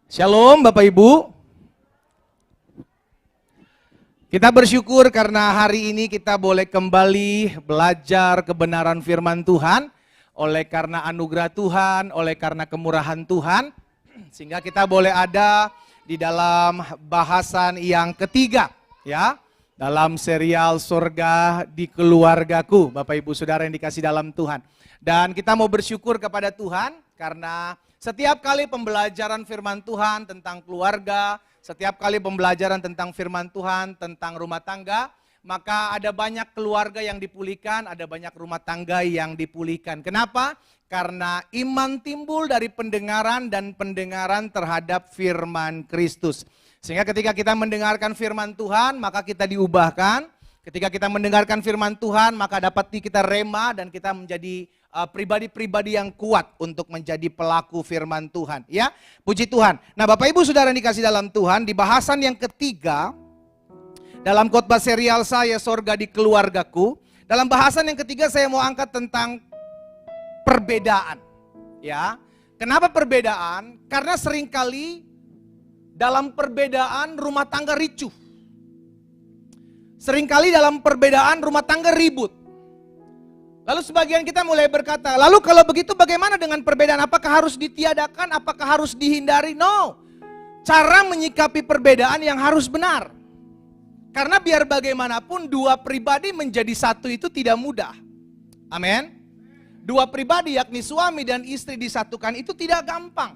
Shalom Bapak Ibu. Kita bersyukur karena hari ini kita boleh kembali belajar kebenaran firman Tuhan. Oleh karena anugerah Tuhan, oleh karena kemurahan Tuhan. Sehingga kita boleh ada di dalam bahasan yang ketiga. Ya, dalam serial Surga di Keluargaku. Bapak Ibu Saudara yang dikasih dalam Tuhan. Dan kita mau bersyukur kepada Tuhan karena setiap kali pembelajaran firman Tuhan tentang keluarga, setiap kali pembelajaran tentang firman Tuhan tentang rumah tangga, maka ada banyak keluarga yang dipulihkan, ada banyak rumah tangga yang dipulihkan. Kenapa? Karena iman timbul dari pendengaran dan pendengaran terhadap firman Kristus. Sehingga ketika kita mendengarkan firman Tuhan, maka kita diubahkan. Ketika kita mendengarkan firman Tuhan, maka dapat kita rema dan kita menjadi pribadi-pribadi yang kuat untuk menjadi pelaku firman Tuhan. Ya, puji Tuhan. Nah Bapak Ibu Saudara yang dikasih dalam Tuhan, di bahasan yang ketiga, dalam khotbah serial saya Surga di Keluargaku, dalam bahasan yang ketiga saya mau angkat tentang perbedaan. Ya, kenapa perbedaan? Karena seringkali dalam perbedaan rumah tangga ricuh. Seringkali dalam perbedaan rumah tangga ribut. Lalu sebagian kita mulai berkata, lalu kalau begitu bagaimana dengan perbedaan? Apakah harus ditiadakan? Apakah harus dihindari? No. Cara menyikapi perbedaan yang harus benar. Karena biar bagaimanapun dua pribadi menjadi satu itu tidak mudah. Amin. Dua pribadi yakni suami dan istri disatukan itu tidak gampang.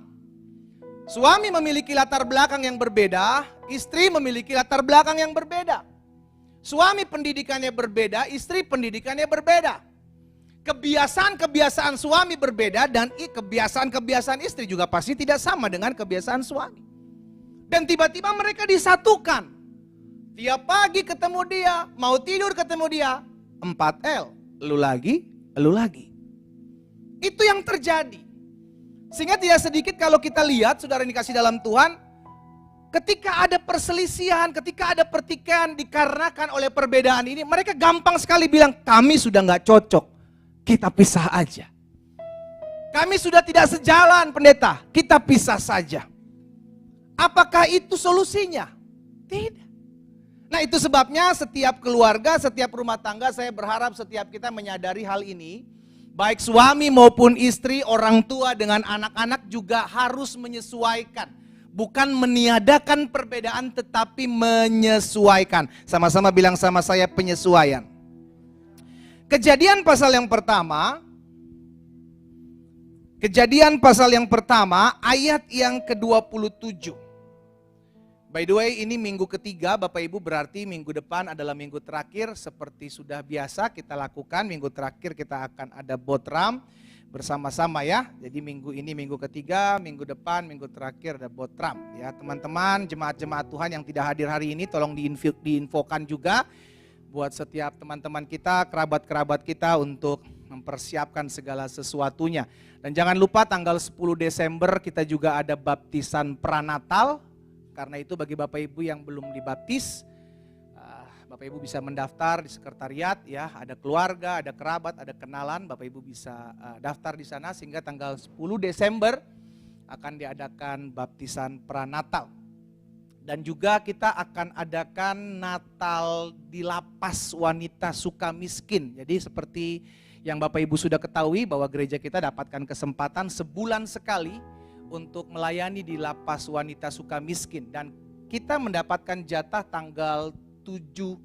Suami memiliki latar belakang yang berbeda, istri memiliki latar belakang yang berbeda. Suami pendidikannya berbeda, istri pendidikannya berbeda. Kebiasaan-kebiasaan suami berbeda dan kebiasaan-kebiasaan istri juga pasti tidak sama dengan kebiasaan suami. Dan tiba-tiba mereka disatukan. Tiap pagi ketemu dia, mau tidur ketemu dia, 4L, lu lagi, lu lagi. Itu yang terjadi. Sehingga tidak sedikit kalau kita lihat, saudara yang dikasih dalam Tuhan, ketika ada perselisihan, ketika ada pertikaian dikarenakan oleh perbedaan ini, mereka gampang sekali bilang, kami sudah gak cocok. Kita pisah aja. Kami sudah tidak sejalan pendeta, kita pisah saja. Apakah itu solusinya? Tidak. Nah itu sebabnya setiap keluarga, setiap rumah tangga saya berharap setiap kita menyadari hal ini. Baik suami maupun istri, orang tua dengan anak-anak juga harus menyesuaikan. Bukan meniadakan perbedaan tetapi menyesuaikan. Sama-sama bilang sama saya penyesuaian. Kejadian pasal yang pertama, ayat yang ke-27. By the way, ini minggu ketiga, Bapak Ibu, berarti minggu depan adalah minggu terakhir. Seperti sudah biasa kita lakukan, minggu terakhir kita akan ada botram bersama-sama ya. Jadi minggu ini minggu ketiga, minggu depan, minggu terakhir ada botram. Ya teman-teman, jemaat-jemaat Tuhan yang tidak hadir hari ini, tolong diinfokan juga. Buat setiap teman-teman kita, kerabat-kerabat kita untuk mempersiapkan segala sesuatunya. Dan jangan lupa tanggal 10 Desember kita juga ada baptisan pranatal. Karena itu bagi Bapak Ibu yang belum dibaptis, Bapak Ibu bisa mendaftar di sekretariat ya. Ada keluarga, ada kerabat, ada kenalan, Bapak Ibu bisa daftar di sana sehingga tanggal 10 Desember akan diadakan baptisan pranatal. Dan juga kita akan adakan Natal di Lapas Wanita Sukamiskin. Jadi seperti yang Bapak Ibu sudah ketahui bahwa gereja kita dapatkan kesempatan sebulan sekali untuk melayani di Lapas Wanita Sukamiskin. Dan kita mendapatkan jatah tanggal 7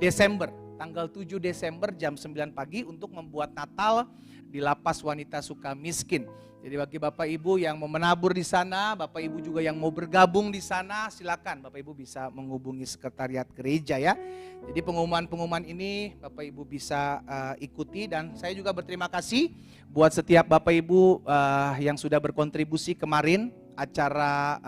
Desember. Tanggal 7 Desember jam 9 pagi untuk membuat Natal di Lapas Wanita Sukamiskin. Jadi bagi Bapak Ibu yang mau menabur di sana, Bapak Ibu juga yang mau bergabung di sana, silakan Bapak Ibu bisa menghubungi sekretariat gereja ya. Jadi pengumuman-pengumuman ini Bapak Ibu bisa ikuti dan saya juga berterima kasih buat setiap Bapak Ibu yang sudah berkontribusi kemarin acara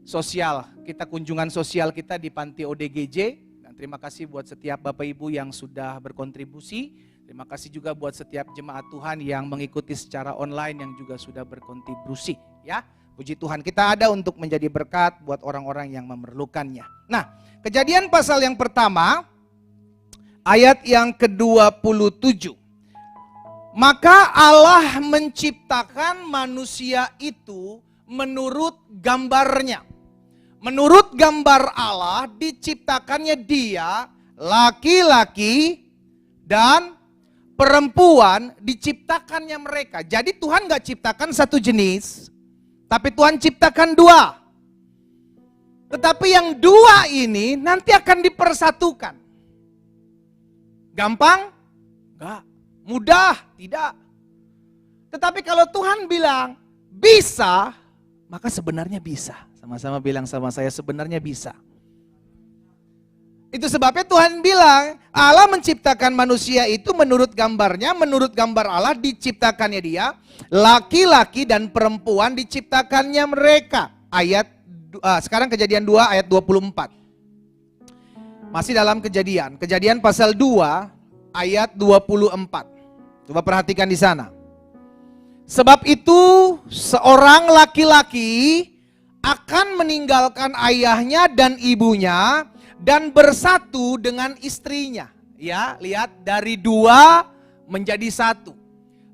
sosial, kita kunjungan sosial kita di Panti ODGJ. Dan terima kasih buat setiap Bapak Ibu yang sudah berkontribusi. Terima kasih juga buat setiap jemaat Tuhan yang mengikuti secara online yang juga sudah berkontribusi ya. Puji Tuhan, kita ada untuk menjadi berkat buat orang-orang yang memerlukannya. Nah, Kejadian pasal yang pertama ayat yang ke-27. Maka Allah menciptakan manusia itu menurut gambarnya. Menurut gambar Allah diciptakannya dia, laki-laki dan perempuan diciptakannya mereka. Jadi Tuhan gak ciptakan satu jenis, tapi Tuhan ciptakan dua. Tetapi yang dua ini nanti akan dipersatukan. Gampang? Enggak. Mudah? Tidak. Tetapi kalau Tuhan bilang bisa, maka sebenarnya bisa. Sama-sama bilang sama saya, sebenarnya bisa. Itu sebabnya Tuhan bilang, Allah menciptakan manusia itu menurut gambarnya, menurut gambar Allah diciptakannya dia, laki-laki dan perempuan diciptakannya mereka. Sekarang Kejadian 2 ayat 24. Masih dalam Kejadian pasal 2 ayat 24. Coba perhatikan di sana. Sebab itu seorang laki-laki akan meninggalkan ayahnya dan ibunya dan bersatu dengan istrinya. Ya, lihat dari dua menjadi satu.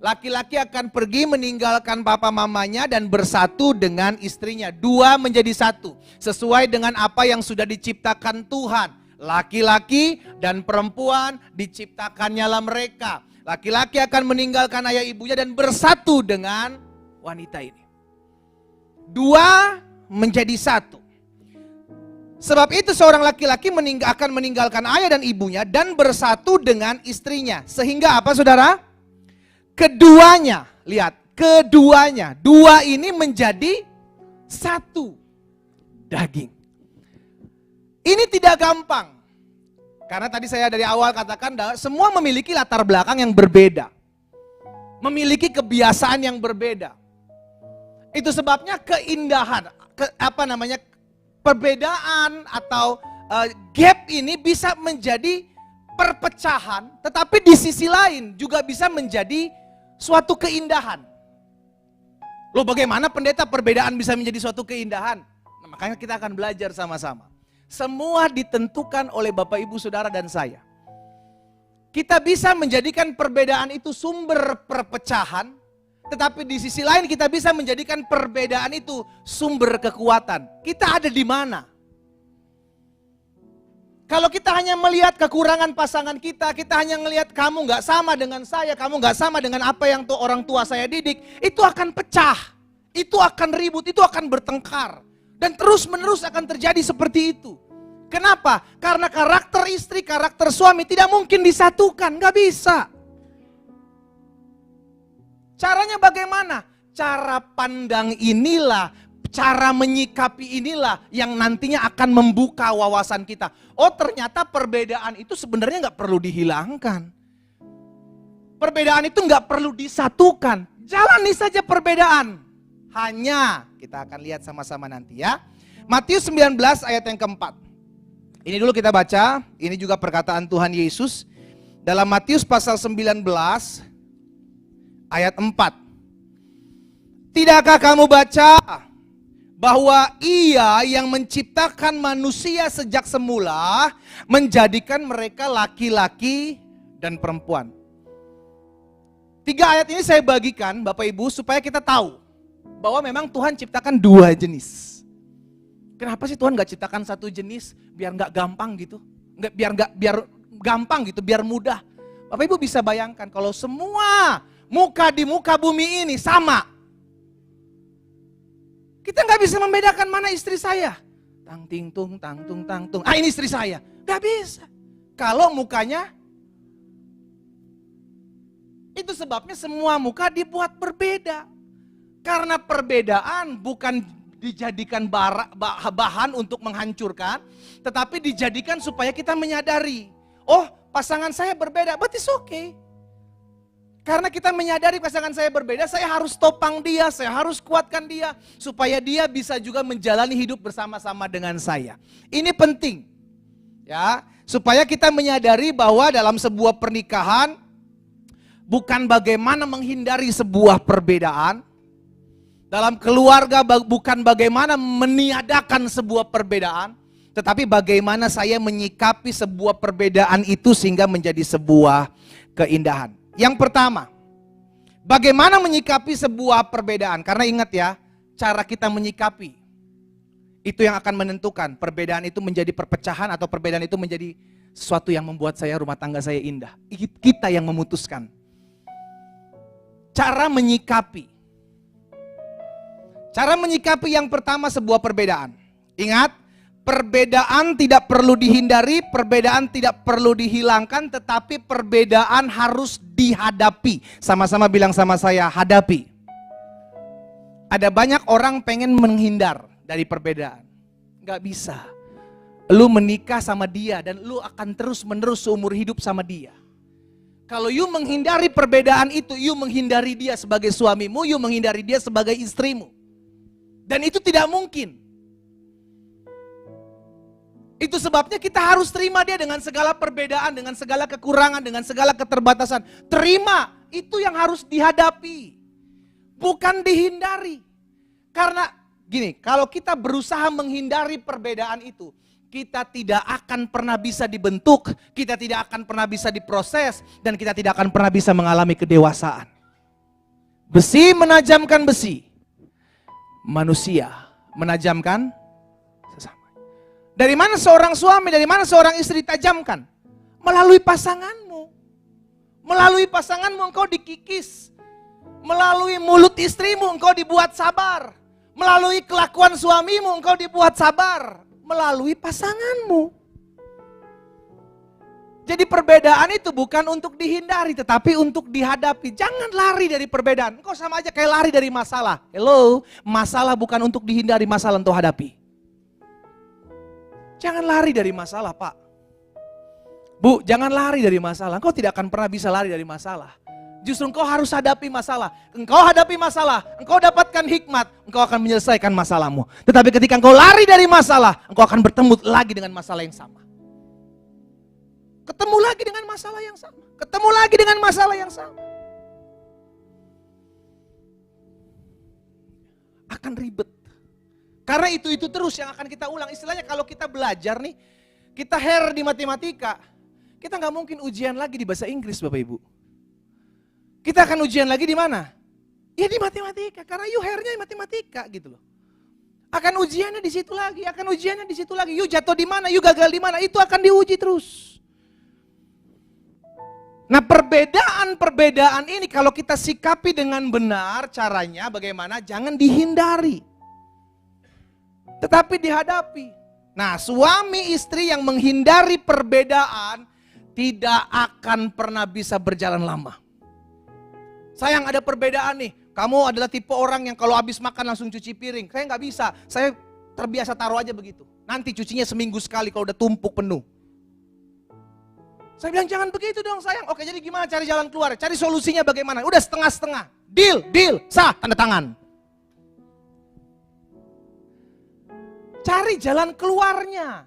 Laki-laki akan pergi meninggalkan papa mamanya dan bersatu dengan istrinya. Dua menjadi satu. Sesuai dengan apa yang sudah diciptakan Tuhan. Laki-laki dan perempuan diciptakannya lah mereka. Laki-laki akan meninggalkan ayah ibunya dan bersatu dengan wanita ini. Dua menjadi satu. Sebab itu seorang laki-laki akan meninggalkan ayah dan ibunya dan bersatu dengan istrinya. Sehingga apa saudara? Keduanya, lihat, keduanya. Dua ini menjadi satu daging. Ini tidak gampang. Karena tadi saya dari awal katakan semua memiliki latar belakang yang berbeda. Memiliki kebiasaan yang berbeda. Itu sebabnya keindahan, perbedaan atau gap ini bisa menjadi perpecahan, tetapi di sisi lain juga bisa menjadi suatu keindahan. Loh, bagaimana pendeta perbedaan bisa menjadi suatu keindahan? Nah, makanya kita akan belajar sama-sama. Semua ditentukan oleh Bapak Ibu Saudara dan saya. Kita bisa menjadikan perbedaan itu sumber perpecahan, tetapi di sisi lain kita bisa menjadikan perbedaan itu sumber kekuatan. Kita ada di mana? Kalau kita hanya melihat kekurangan pasangan kita hanya melihat kamu gak sama dengan saya, kamu gak sama dengan apa yang orang tua saya didik, itu akan pecah, itu akan ribut, itu akan bertengkar. Dan terus menerus akan terjadi seperti itu. Kenapa? Karena karakter istri, karakter suami tidak mungkin disatukan, gak bisa. Caranya bagaimana? Cara pandang inilah, cara menyikapi inilah yang nantinya akan membuka wawasan kita. Oh, ternyata perbedaan itu sebenarnya gak perlu dihilangkan. Perbedaan itu gak perlu disatukan. Jalani saja perbedaan. Hanya, kita akan lihat sama-sama nanti ya. Matius 19 ayat yang keempat. Ini dulu kita baca, ini juga perkataan Tuhan Yesus. Dalam Matius pasal 19 ayat 4. Tidakkah kamu baca bahwa Ia yang menciptakan manusia sejak semula menjadikan mereka laki-laki dan perempuan. 3 ayat ini saya bagikan Bapak Ibu supaya kita tahu bahwa memang Tuhan ciptakan dua jenis. Kenapa sih Tuhan gak ciptakan satu jenis biar gak gampang gitu? Biar gampang gitu, biar mudah. Bapak Ibu bisa bayangkan kalau semua muka di muka bumi ini sama. Kita gak bisa membedakan mana istri saya. Tang ting tung, tang tung, tang tung. Ah, ini istri saya. Gak bisa. Kalau mukanya, itu sebabnya semua muka dibuat berbeda. Karena perbedaan bukan dijadikan bahan untuk menghancurkan, tetapi dijadikan supaya kita menyadari, oh pasangan saya berbeda, but it's okay. Karena kita menyadari pasangan saya berbeda, saya harus topang dia, saya harus kuatkan dia, supaya dia bisa juga menjalani hidup bersama-sama dengan saya. Ini penting, ya, supaya kita menyadari bahwa dalam sebuah pernikahan, bukan bagaimana menghindari sebuah perbedaan, dalam keluarga bukan bagaimana meniadakan sebuah perbedaan, tetapi bagaimana saya menyikapi sebuah perbedaan itu sehingga menjadi sebuah keindahan. Yang pertama, bagaimana menyikapi sebuah perbedaan? Karena ingat ya, cara kita menyikapi, itu yang akan menentukan perbedaan itu menjadi perpecahan atau perbedaan itu menjadi sesuatu yang membuat rumah tangga saya indah. Kita yang memutuskan. Cara menyikapi. Cara menyikapi yang pertama sebuah perbedaan. Ingat, perbedaan tidak perlu dihindari, perbedaan tidak perlu dihilangkan, tetapi perbedaan harus dihadapi. Sama-sama bilang sama saya, hadapi. Ada banyak orang pengen menghindar dari perbedaan. Gak bisa. Lu menikah sama dia dan lu akan terus-menerus seumur hidup sama dia. Kalau you menghindari perbedaan itu, you menghindari dia sebagai suamimu, you menghindari dia sebagai istrimu. Dan itu tidak mungkin. Itu sebabnya kita harus terima dia dengan segala perbedaan, dengan segala kekurangan, dengan segala keterbatasan. Terima, itu yang harus dihadapi. Bukan dihindari. Karena gini, kalau kita berusaha menghindari perbedaan itu, kita tidak akan pernah bisa dibentuk, kita tidak akan pernah bisa diproses, dan kita tidak akan pernah bisa mengalami kedewasaan. Besi menajamkan besi, manusia menajamkan sesama. Dari mana seorang suami, dari mana seorang istri ditajamkan? Melalui pasanganmu. Melalui pasanganmu engkau dikikis. Melalui mulut istrimu engkau dibuat sabar. Melalui kelakuan suamimu engkau dibuat sabar. Melalui pasanganmu. Jadi perbedaan itu bukan untuk dihindari, tetapi untuk dihadapi. Jangan lari dari perbedaan. Engkau sama aja kayak lari dari masalah. Hello, masalah bukan untuk dihindari, masalah untuk hadapi. Jangan lari dari masalah, Pak. Bu, jangan lari dari masalah. Engkau tidak akan pernah bisa lari dari masalah. Justru engkau harus hadapi masalah. Engkau hadapi masalah, engkau dapatkan hikmat, engkau akan menyelesaikan masalahmu. Tetapi ketika engkau lari dari masalah, engkau akan bertemu lagi dengan masalah yang sama. Ketemu lagi dengan masalah yang sama. Ketemu lagi dengan masalah yang sama. Akan ribet. Karena itu terus yang akan kita ulang. Istilahnya kalau kita belajar nih, kita hair di matematika, kita nggak mungkin ujian lagi di bahasa Inggris Bapak Ibu. Kita akan ujian lagi di mana? Ya di matematika, karena you hairnya di matematika gitu loh. Akan ujiannya di situ lagi, akan ujiannya di situ lagi. You jatuh di mana, you gagal di mana, itu akan diuji terus. Nah perbedaan ini kalau kita sikapi dengan benar, caranya bagaimana? Jangan dihindari. Tetapi dihadapi. Nah suami istri yang menghindari perbedaan tidak akan pernah bisa berjalan lama. Sayang ada perbedaan nih, kamu adalah tipe orang yang kalau habis makan langsung cuci piring. Saya nggak bisa, saya terbiasa taruh aja begitu. Nanti cucinya seminggu sekali kalau udah tumpuk penuh. Saya bilang jangan begitu dong sayang. Oke jadi gimana cari jalan keluar, cari solusinya bagaimana. Udah setengah-setengah, deal, sah, tanda tangan. Cari jalan keluarnya.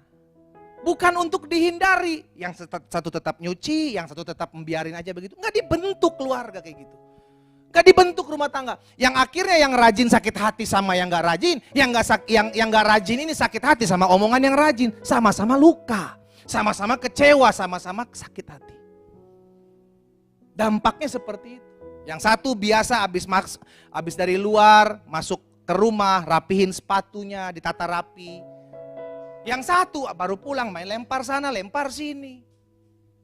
Bukan untuk dihindari. Yang satu tetap nyuci, yang satu tetap membiarin aja begitu. Nggak dibentuk keluarga kayak gitu. Gak dibentuk rumah tangga. Yang akhirnya yang rajin sakit hati sama yang gak rajin. Yang gak rajin ini sakit hati sama omongan yang rajin. Sama-sama luka. Sama-sama kecewa, sama-sama sakit hati. Dampaknya seperti itu. Yang satu biasa habis dari luar, masuk ke rumah, rapihin sepatunya, ditata rapi. Yang satu baru pulang main lempar sana, lempar sini.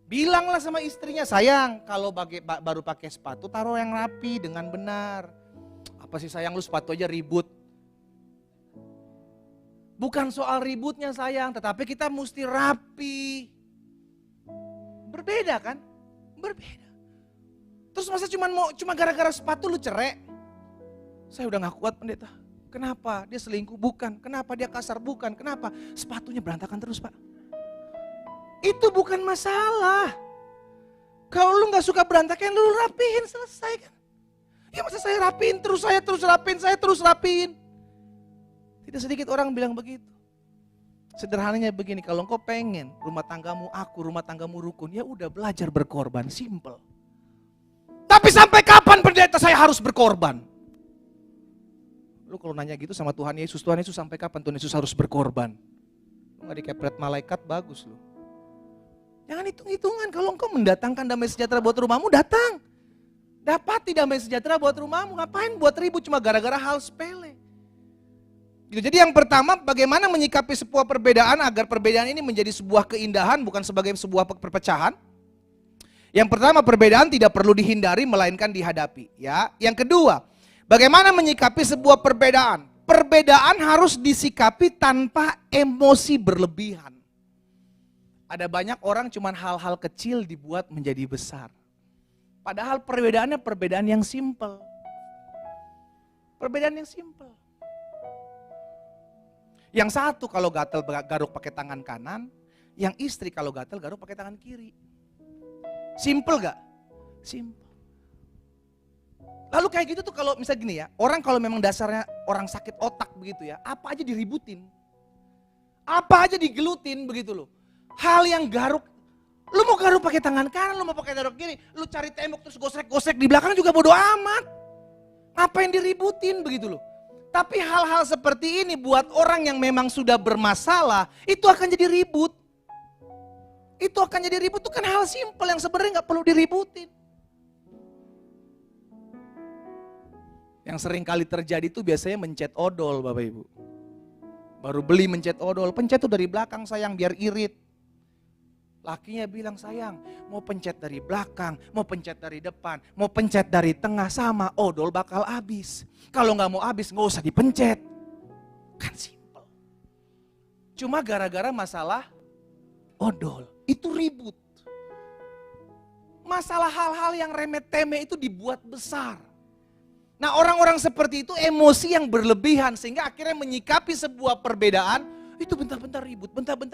Bilanglah sama istrinya, sayang kalau baru pakai sepatu taruh yang rapi dengan benar. Apa sih sayang lu sepatu aja ribut. Bukan soal ributnya sayang, tetapi kita mesti rapi. Berbeda kan? Berbeda. Terus masa cuma gara-gara sepatu lu cerai? Saya udah gak kuat pendeta. Kenapa? Dia selingkuh? Bukan. Kenapa dia kasar? Bukan. Kenapa? Sepatunya berantakan terus Pak. Itu bukan masalah. Kalau lu gak suka berantakan, lu rapihin, selesai kan. Ya masa saya rapihin terus, saya terus rapihin. Tidak sedikit orang bilang begitu. Sederhananya begini, kalau engkau pengen rumah tanggamu rumah tanggamu rukun, ya udah belajar berkorban, simple. Tapi sampai kapan pendeta saya harus berkorban? Lu kalau nanya gitu sama Tuhan Yesus sampai kapan Tuhan Yesus harus berkorban? Lu gak dikepret malaikat, bagus lu. Jangan hitung-hitungan, kalau engkau mendatangkan damai sejahtera buat rumahmu, datang. Dapati damai sejahtera buat rumahmu, ngapain buat ribut cuma gara-gara hal sepele. Gitu. Jadi yang pertama, bagaimana menyikapi sebuah perbedaan agar perbedaan ini menjadi sebuah keindahan, bukan sebagai sebuah perpecahan. Yang pertama, perbedaan tidak perlu dihindari, melainkan dihadapi. Ya. Yang kedua, bagaimana menyikapi sebuah perbedaan? Perbedaan harus disikapi tanpa emosi berlebihan. Ada banyak orang cuman hal-hal kecil dibuat menjadi besar. Padahal perbedaannya perbedaan yang simpel. Perbedaan yang simpel. Yang satu kalau gatel garuk pakai tangan kanan, yang istri kalau gatel garuk pakai tangan kiri. Simple gak? Simple. Lalu kayak gitu tuh kalau misalnya gini ya, orang kalau memang dasarnya orang sakit otak begitu ya, apa aja diributin. Apa aja digelutin begitu loh. Hal yang garuk, lu mau garuk pakai tangan kanan, lu mau pakai garuk kiri, lu cari tembok terus gosek-gosek di belakang juga bodo amat. Ngapain diributin begitu loh. Tapi hal-hal seperti ini buat orang yang memang sudah bermasalah, itu akan jadi ribut. Itu akan jadi ribut, itu kan hal simpel yang sebenarnya gak perlu diributin. Yang sering kali terjadi itu biasanya mencet odol Bapak Ibu. Baru beli mencet odol, pencet tuh dari belakang sayang biar irit. Lakinya bilang sayang, mau pencet dari belakang, mau pencet dari depan, mau pencet dari tengah sama odol bakal habis. Kalau gak mau habis gak usah dipencet. Kan simpel. Cuma gara-gara masalah odol, itu ribut. Masalah hal-hal yang remeh-temeh itu dibuat besar. Nah orang-orang seperti itu emosi yang berlebihan sehingga akhirnya menyikapi sebuah perbedaan itu bentar-bentar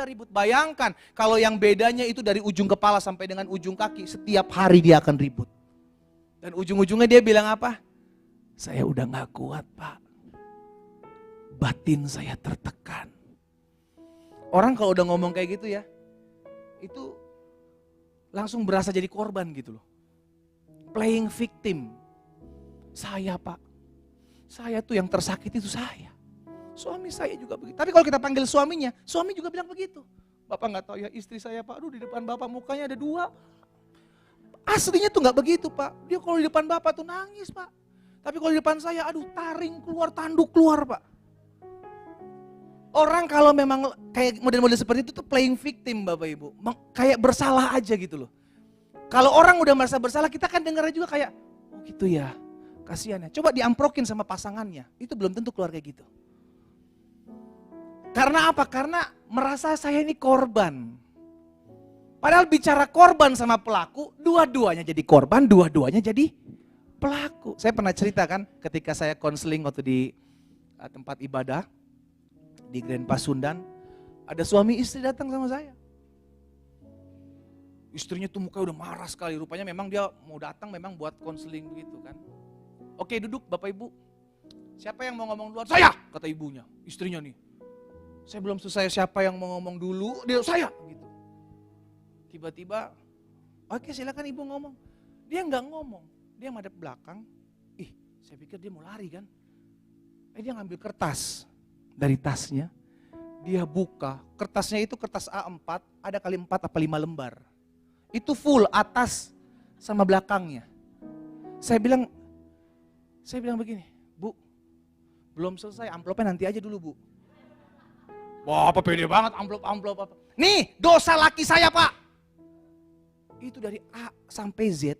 ribut. Bayangkan kalau yang bedanya itu dari ujung kepala sampai dengan ujung kaki, setiap hari dia akan ribut. Dan ujung-ujungnya dia bilang apa? Saya udah gak kuat Pak, batin saya tertekan. Orang kalau udah ngomong kayak gitu ya, itu langsung berasa jadi korban gitu loh. Playing victim. Saya Pak, saya tuh yang tersakiti itu saya. Suami saya juga begitu. Tapi kalau kita panggil suaminya, suami juga bilang begitu. Bapak gak tahu ya istri saya Pak, aduh di depan Bapak mukanya ada dua. Aslinya tuh gak begitu Pak. Dia kalau di depan Bapak tuh nangis Pak. Tapi kalau di depan saya, aduh taring keluar, tanduk keluar Pak. Orang kalau memang kayak model-model seperti itu tuh playing victim Bapak Ibu. Kayak bersalah aja gitu loh. Kalau orang udah merasa bersalah, kita kan dengarnya juga kayak, oh gitu ya, kasihan ya. Coba diamprokin sama pasangannya, itu belum tentu keluar kayak gitu. Karena apa? Karena merasa saya ini korban. Padahal bicara korban sama pelaku, dua-duanya jadi korban, dua-duanya jadi pelaku. Saya pernah cerita kan ketika saya konseling waktu di tempat ibadah, di Grand Pasundan, ada suami istri datang sama saya. Istrinya tuh mukanya udah marah sekali, rupanya memang dia mau datang memang buat konseling begitu kan. Oke duduk Bapak Ibu, siapa yang mau ngomong duluan? Saya, kata ibunya, istrinya nih. Saya belum selesai siapa yang mau ngomong dulu, dia saya gitu. Tiba-tiba, oke silakan ibu ngomong. Dia nggak ngomong, dia madep belakang. Ih, saya pikir dia mau lari kan. Dia ngambil kertas dari tasnya, dia buka. Kertasnya itu kertas A4, ada kali 4 apa 5 lembar. Itu full atas sama belakangnya. Saya bilang begini, Bu, belum selesai, amplopnya nanti aja dulu Bu. Wah apa pede banget amplop apa. Nih dosa laki saya Pak. Itu dari A sampai Z.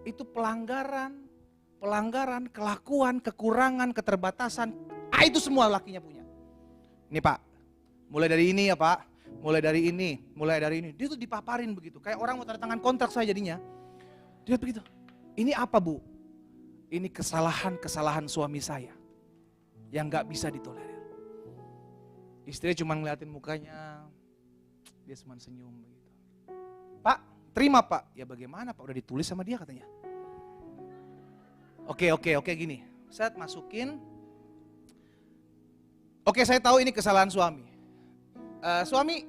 Itu pelanggaran, kelakuan, kekurangan, keterbatasan. Itu semua lakinya punya. Ini Pak, mulai dari ini ya Pak. Mulai dari ini. Dia tuh dipaparin begitu. Kayak orang mau tanda tangan kontrak saya jadinya. Dia begitu. Ini apa Bu? Ini kesalahan suami saya. Yang gak bisa ditolerir. Istrinya cuma ngeliatin mukanya, dia cuma senyum begitu. Pak, terima Pak. Ya bagaimana Pak, udah ditulis sama dia katanya. Oke gini. Saya masukin. Oke saya tahu ini kesalahan suami. Suami,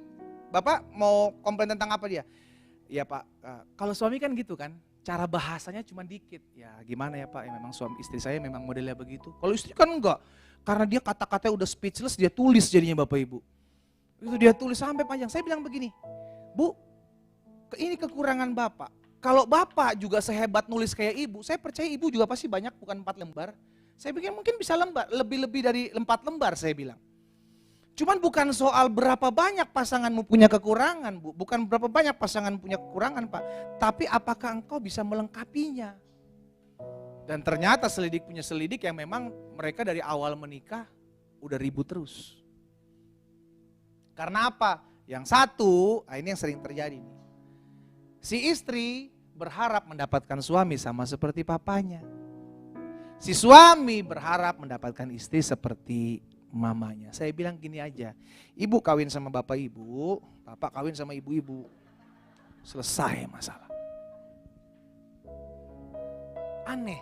Bapak mau komplain tentang apa dia? Ya Pak, kalau suami kan gitu kan, cara bahasanya cuma dikit. Ya gimana ya Pak, ya memang suami istri saya memang modelnya begitu. Kalau istri kan enggak. Karena dia kata-katanya udah speechless, dia tulis jadinya Bapak Ibu. Itu dia tulis sampai panjang. Saya bilang begini, Bu, ini kekurangan Bapak. Kalau Bapak juga sehebat nulis kayak Ibu, saya percaya Ibu juga pasti banyak, bukan 4 lembar. Saya pikir mungkin bisa lebih dari 4 lembar saya bilang. Cuman bukan soal berapa banyak pasanganmu punya kekurangan, Bu. Bukan berapa banyak pasangan punya kekurangan, Pak. Tapi apakah engkau bisa melengkapinya? Dan ternyata selidik punya selidik yang memang mereka dari awal menikah udah ribut terus. Karena apa? Yang satu, ini yang sering terjadi nih. Si istri berharap mendapatkan suami sama seperti papanya. Si suami berharap mendapatkan istri seperti mamanya. Saya bilang gini aja, ibu kawin sama bapak ibu, bapak kawin sama ibu-ibu. Selesai masalah. Aneh.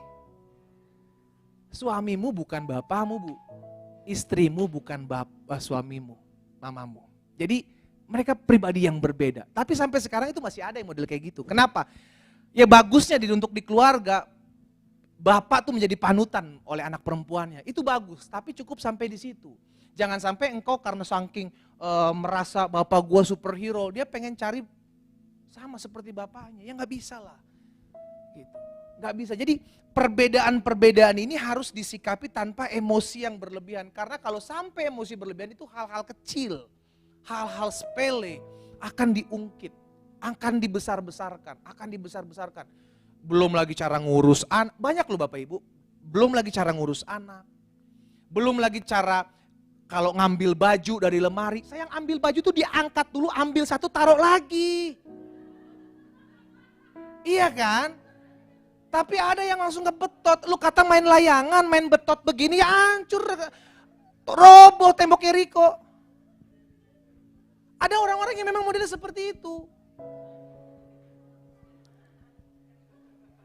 Suamimu bukan bapakmu, Bu. Istrimu bukan bapak suamimu, mamamu. Jadi mereka pribadi yang berbeda. Tapi sampai sekarang itu masih ada yang model kayak gitu. Kenapa? Ya bagusnya untuk di keluarga, bapak tuh menjadi panutan oleh anak perempuannya. Itu bagus, tapi cukup sampai di situ. Jangan sampai engkau karena saking merasa bapak gua superhero, dia pengen cari sama seperti bapaknya. Ya nggak bisa lah. Gitu. Nggak bisa. Jadi perbedaan-perbedaan ini harus disikapi tanpa emosi yang berlebihan. Karena kalau sampai emosi berlebihan itu hal-hal kecil, hal-hal sepele akan diungkit, akan dibesar-besarkan. Belum lagi cara ngurus anak, banyak loh Bapak Ibu. Belum lagi cara ngurus anak. Belum lagi cara kalau ngambil baju dari lemari. Sayang ambil baju tuh diangkat dulu, ambil satu taruh lagi. Iya kan? Tapi ada yang langsung kebetot. Lu kata main layangan, main betot begini ya hancur. Roboh temboknya Riko. Ada orang-orang yang memang modelnya seperti itu.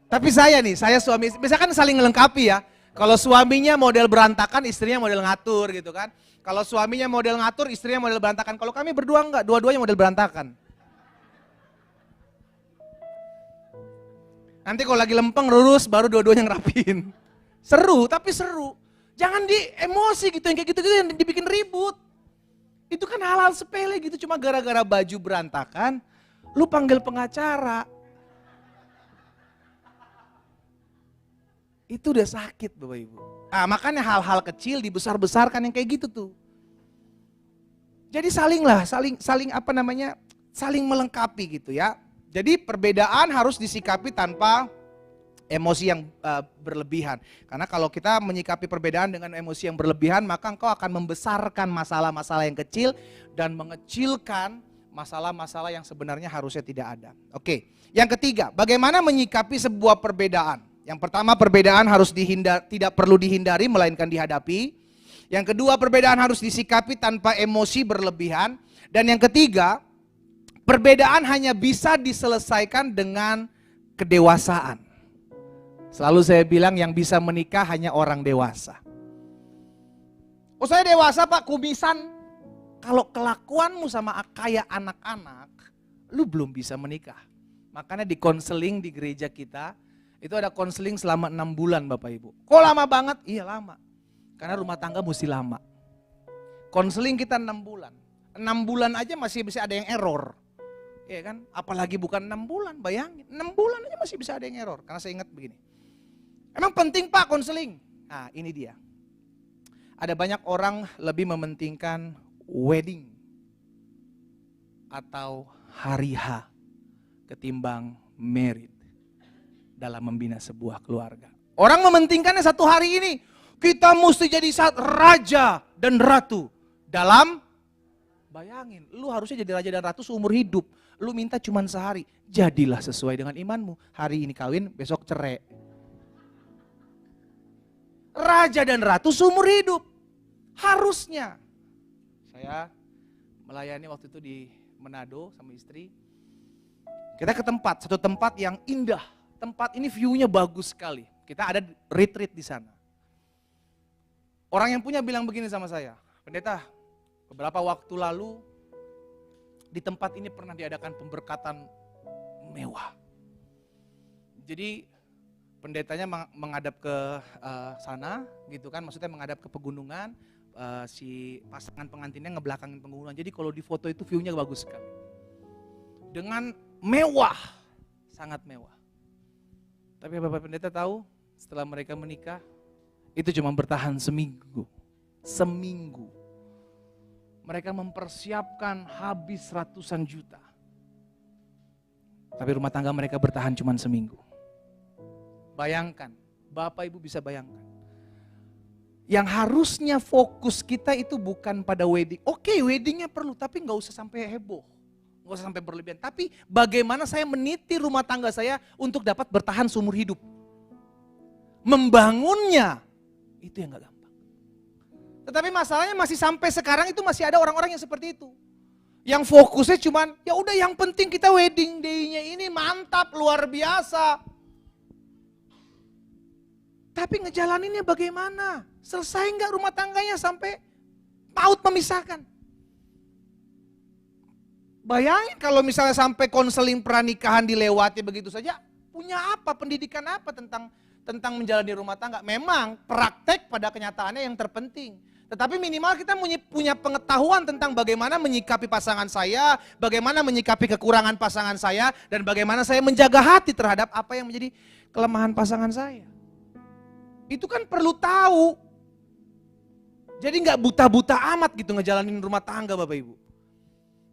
Tapi saya suami, misalkan saling melengkapi ya. Kalau suaminya model berantakan, istrinya model ngatur gitu kan. Kalau suaminya model ngatur, istrinya model berantakan. Kalau kami berdua enggak, dua-duanya model berantakan. Nanti kalau lagi lempeng lurus, baru dua-duanya ngerapiin. Seru, tapi seru. Jangan di emosi gitu, yang kayak gitu-gitu yang dibikin ribut. Itu kan hal-hal sepele gitu, cuma gara-gara baju berantakan, lu panggil pengacara. Itu udah sakit Bapak Ibu. Nah, makanya hal-hal kecil dibesar-besarkan yang kayak gitu tuh. Jadi saling melengkapi gitu ya. Jadi perbedaan harus disikapi tanpa emosi yang berlebihan. Karena kalau kita menyikapi perbedaan dengan emosi yang berlebihan, maka engkau akan membesarkan masalah-masalah yang kecil dan mengecilkan masalah-masalah yang sebenarnya harusnya tidak ada. Oke, yang ketiga, bagaimana menyikapi sebuah perbedaan? Yang pertama, perbedaan harus tidak perlu dihindari melainkan dihadapi. Yang kedua, perbedaan harus disikapi tanpa emosi berlebihan. Dan yang ketiga, perbedaan hanya bisa diselesaikan dengan kedewasaan. Selalu saya bilang yang bisa menikah hanya orang dewasa. Oh saya dewasa Pak, kumisan. Kalau kelakuanmu sama kayak anak-anak, lu belum bisa menikah. Makanya di konseling di gereja kita, itu ada konseling selama 6 bulan Bapak Ibu. Kok lama banget? Iya lama. Karena rumah tangga mesti lama. Konseling kita 6 bulan. 6 bulan aja masih bisa ada yang error. Iya kan? Apalagi bukan 6 bulan, bayangin. 6 bulan aja masih bisa ada yang error. Karena saya ingat begini. Emang penting Pak konseling? Nah ini dia. Ada banyak orang lebih mementingkan wedding atau hari H ketimbang married dalam membina sebuah keluarga. Orang mementingkannya satu hari ini. Kita mesti jadi raja dan ratu. Dalam, bayangin, lu harusnya jadi raja dan ratu seumur hidup. Lu minta cuma sehari. Jadilah sesuai dengan imanmu. Hari ini kawin, besok cerai. Raja dan ratu seumur hidup. Harusnya. Saya melayani waktu itu di Manado sama istri. Kita ke satu tempat yang indah. Tempat ini view-nya bagus sekali. Kita ada retreat di sana. Orang yang punya bilang begini sama saya, pendeta, beberapa waktu lalu di tempat ini pernah diadakan pemberkatan mewah. Jadi pendetanya menghadap ke sana, gitu kan, maksudnya menghadap ke pegunungan, si pasangan pengantinnya ngebelakangin pegunungan. Jadi kalau di foto itu view-nya bagus sekali. Dengan mewah, sangat mewah. Tapi Bapak Pendeta tahu, setelah mereka menikah, Itu cuma bertahan seminggu. Seminggu. Mereka mempersiapkan habis ratusan juta. Tapi rumah tangga mereka bertahan cuma seminggu. Bayangkan, Bapak Ibu bisa bayangkan. Yang harusnya fokus kita itu bukan pada wedding. Oke, weddingnya perlu, tapi nggak usah sampai heboh. Nggak usah sampai berlebihan. Tapi bagaimana saya meniti rumah tangga saya untuk dapat bertahan seumur hidup. Membangunnya, itu yang nggak gampang. Tetapi masalahnya masih sampai sekarang itu masih ada orang-orang yang seperti itu. Yang fokusnya cuman, ya udah yang penting kita wedding day-nya ini mantap, luar biasa. Tapi ngejalaninnya bagaimana? Selesai nggak rumah tangganya sampai maut memisahkan? Bayangin kalau misalnya sampai konseling pernikahan dilewati begitu saja, punya apa, pendidikan apa tentang menjalani rumah tangga? Memang praktek pada kenyataannya yang terpenting. Tetapi minimal kita punya pengetahuan tentang bagaimana menyikapi pasangan saya, bagaimana menyikapi kekurangan pasangan saya, dan bagaimana saya menjaga hati terhadap apa yang menjadi kelemahan pasangan saya. Itu kan perlu tahu. Jadi nggak buta-buta amat gitu ngejalanin rumah tangga Bapak Ibu.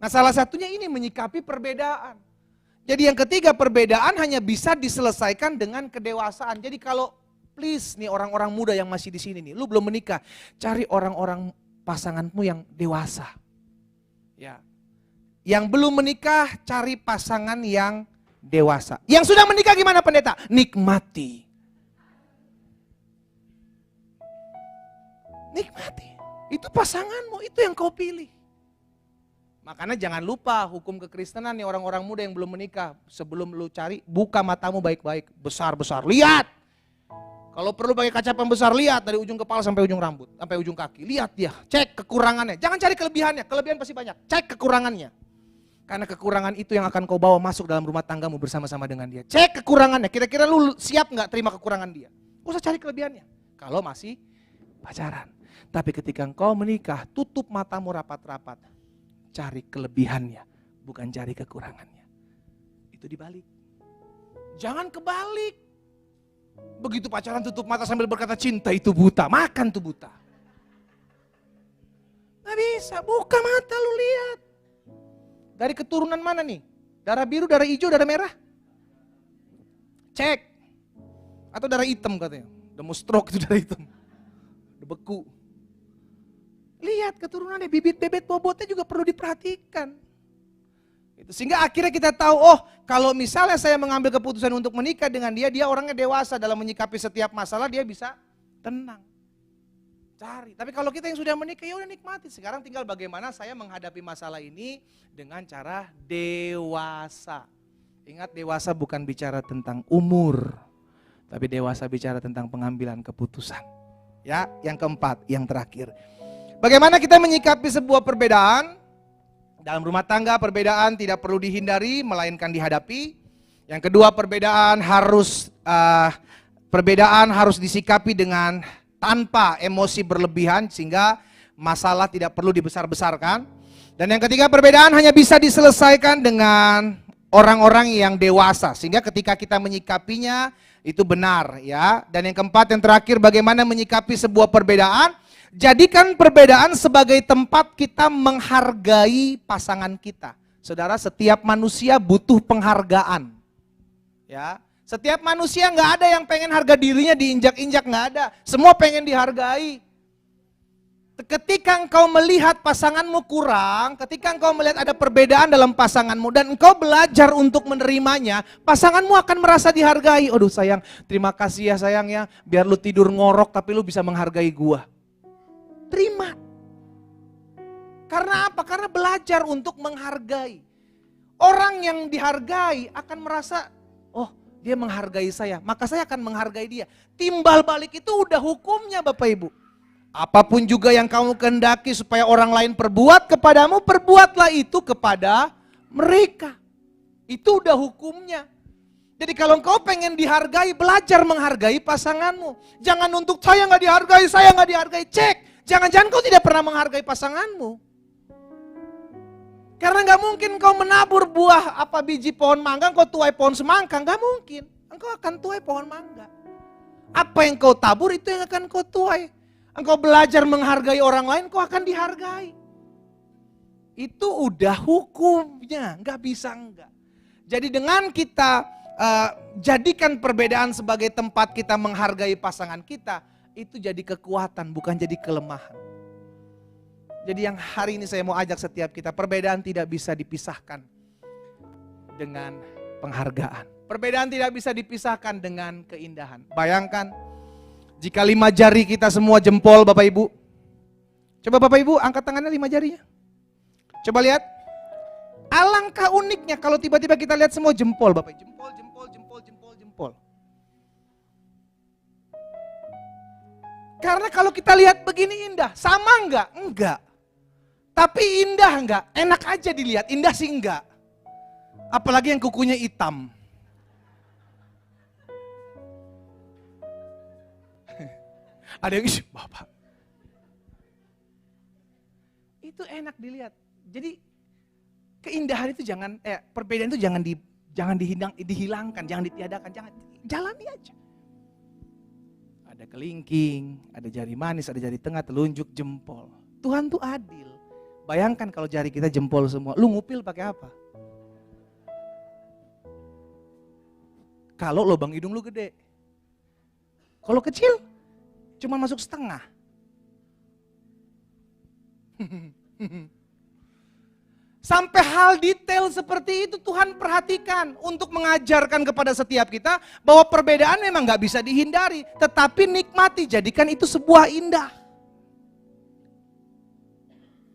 Nah salah satunya ini menyikapi perbedaan. Jadi yang ketiga, perbedaan hanya bisa diselesaikan dengan kedewasaan. Jadi kalau please nih orang-orang muda yang masih di sini nih, lu belum menikah, cari orang-orang pasanganmu yang dewasa. Ya. Yang belum menikah, cari pasangan yang dewasa. Yang sudah menikah gimana pendeta? Nikmati. Nikmati. Itu pasanganmu, itu yang kau pilih. Makanya jangan lupa hukum kekristenan nih orang-orang muda yang belum menikah. Sebelum lu cari, buka matamu baik-baik, besar-besar. Lihat. Kalau perlu pakai kaca pembesar, lihat dari ujung kepala sampai ujung rambut, sampai ujung kaki. Lihat dia, cek kekurangannya. Jangan cari kelebihannya, kelebihan pasti banyak. Cek kekurangannya. Karena kekurangan itu yang akan kau bawa masuk dalam rumah tanggamu bersama-sama dengan dia. Cek kekurangannya, kira-kira lu siap gak terima kekurangan dia? Gak usah cari kelebihannya, kalau masih pacaran. Tapi ketika engkau menikah, tutup matamu rapat-rapat. Cari kelebihannya, bukan cari kekurangannya. Itu dibalik. Jangan kebalik. Begitu pacaran tutup mata sambil berkata cinta itu buta, makan tuh buta. Gak bisa, buka mata lu lihat. Dari keturunan mana nih? Darah biru, darah hijau, darah merah? Cek. Atau darah hitam katanya. Udah mau stroke itu darah hitam. Udah beku. Lihat keturunannya, bibit-bibit bobotnya juga perlu diperhatikan. Sehingga akhirnya kita tahu, oh kalau misalnya saya mengambil keputusan untuk menikah dengan dia, dia orangnya dewasa dalam menyikapi setiap masalah, dia bisa tenang. Cari, tapi kalau kita yang sudah menikah, ya udah nikmati. Sekarang tinggal bagaimana saya menghadapi masalah ini dengan cara dewasa. Ingat, dewasa bukan bicara tentang umur, tapi dewasa bicara tentang pengambilan keputusan. Ya, yang keempat, yang terakhir. Bagaimana kita menyikapi sebuah perbedaan? Dalam rumah tangga perbedaan tidak perlu dihindari, melainkan dihadapi. Yang kedua, perbedaan harus disikapi dengan tanpa emosi berlebihan sehingga masalah tidak perlu dibesar-besarkan. Dan yang ketiga, perbedaan hanya bisa diselesaikan dengan orang-orang yang dewasa sehingga ketika kita menyikapinya itu benar ya. Dan yang keempat, yang terakhir, bagaimana menyikapi sebuah perbedaan? Jadikan perbedaan sebagai tempat kita menghargai pasangan kita. Saudara, setiap manusia butuh penghargaan. Ya, setiap manusia nggak ada yang pengen harga dirinya diinjak-injak, nggak ada. Semua pengen dihargai. Ketika engkau melihat pasanganmu kurang, ketika engkau melihat ada perbedaan dalam pasanganmu dan engkau belajar untuk menerimanya, pasanganmu akan merasa dihargai. Aduh sayang, terima kasih ya sayang ya, biar lu tidur ngorok tapi lu bisa menghargai gua. Terima. Karena apa? Karena belajar untuk menghargai. Orang yang dihargai akan merasa, oh dia menghargai saya, maka saya akan menghargai dia. Timbal balik itu udah hukumnya Bapak Ibu. Apapun juga yang kamu kehendaki supaya orang lain perbuat kepadamu, perbuatlah itu kepada mereka. Itu udah hukumnya. Jadi kalau engkau pengen dihargai, belajar menghargai pasanganmu. Jangan untuk saya nggak dihargai, cek. Jangan-jangan kau tidak pernah menghargai pasanganmu. Karena nggak mungkin kau menabur buah biji pohon mangga, engkau tuai pohon semangka, nggak mungkin. Engkau akan tuai pohon mangga. Apa yang kau tabur itu yang akan kau tuai. Engkau belajar menghargai orang lain, kau akan dihargai. Itu udah hukumnya, nggak bisa enggak. Jadi dengan kita jadikan perbedaan sebagai tempat kita menghargai pasangan kita, itu jadi kekuatan, bukan jadi kelemahan. Jadi yang hari ini saya mau ajak setiap kita, perbedaan tidak bisa dipisahkan dengan penghargaan. Perbedaan tidak bisa dipisahkan dengan keindahan. Bayangkan, jika 5 jari kita semua jempol Bapak Ibu. Coba Bapak Ibu angkat tangannya 5 jarinya. Coba lihat. Alangkah uniknya kalau tiba-tiba kita lihat semua jempol Bapak Ibu. Jempol, jempol, jempol, jempol, jempol. Karena kalau kita lihat begini indah, sama enggak? Enggak. Tapi indah enggak? Enak aja dilihat, indah sih enggak. Apalagi yang kukunya hitam. Ada yang Bapak. Itu enak dilihat. Jadi keindahan itu perbedaan itu jangan dihilangkan, jangan ditiadakan, jangan jalani aja. Ada kelingking, ada jari manis, ada jari tengah, telunjuk, jempol. Tuhan tuh adil. Bayangkan kalau jari kita jempol semua, lu ngupil pakai apa? Kalau lubang hidung lu gede. Kalau kecil, cuma masuk setengah. Sampai hal detail seperti itu Tuhan perhatikan untuk mengajarkan kepada setiap kita bahwa perbedaan memang gak bisa dihindari, tetapi nikmati, jadikan itu sebuah indah.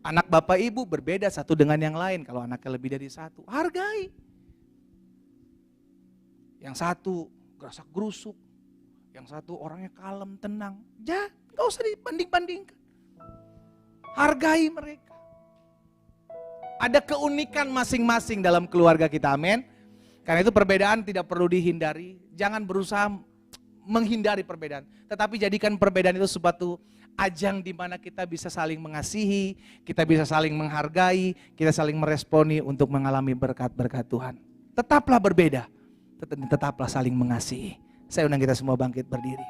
Anak bapak ibu berbeda satu dengan yang lain, kalau anaknya lebih dari satu, hargai. Yang satu gerasak gerusuk, yang satu orangnya kalem, tenang, gak usah dibanding-bandingkan. Hargai mereka. Ada keunikan masing-masing dalam keluarga kita, amin. Karena itu perbedaan tidak perlu dihindari. Jangan berusaha menghindari perbedaan. Tetapi jadikan perbedaan itu suatu ajang di mana kita bisa saling mengasihi, kita bisa saling menghargai, kita saling meresponi untuk mengalami berkat-berkat Tuhan. Tetaplah berbeda, tetaplah saling mengasihi. Saya undang kita semua bangkit berdiri.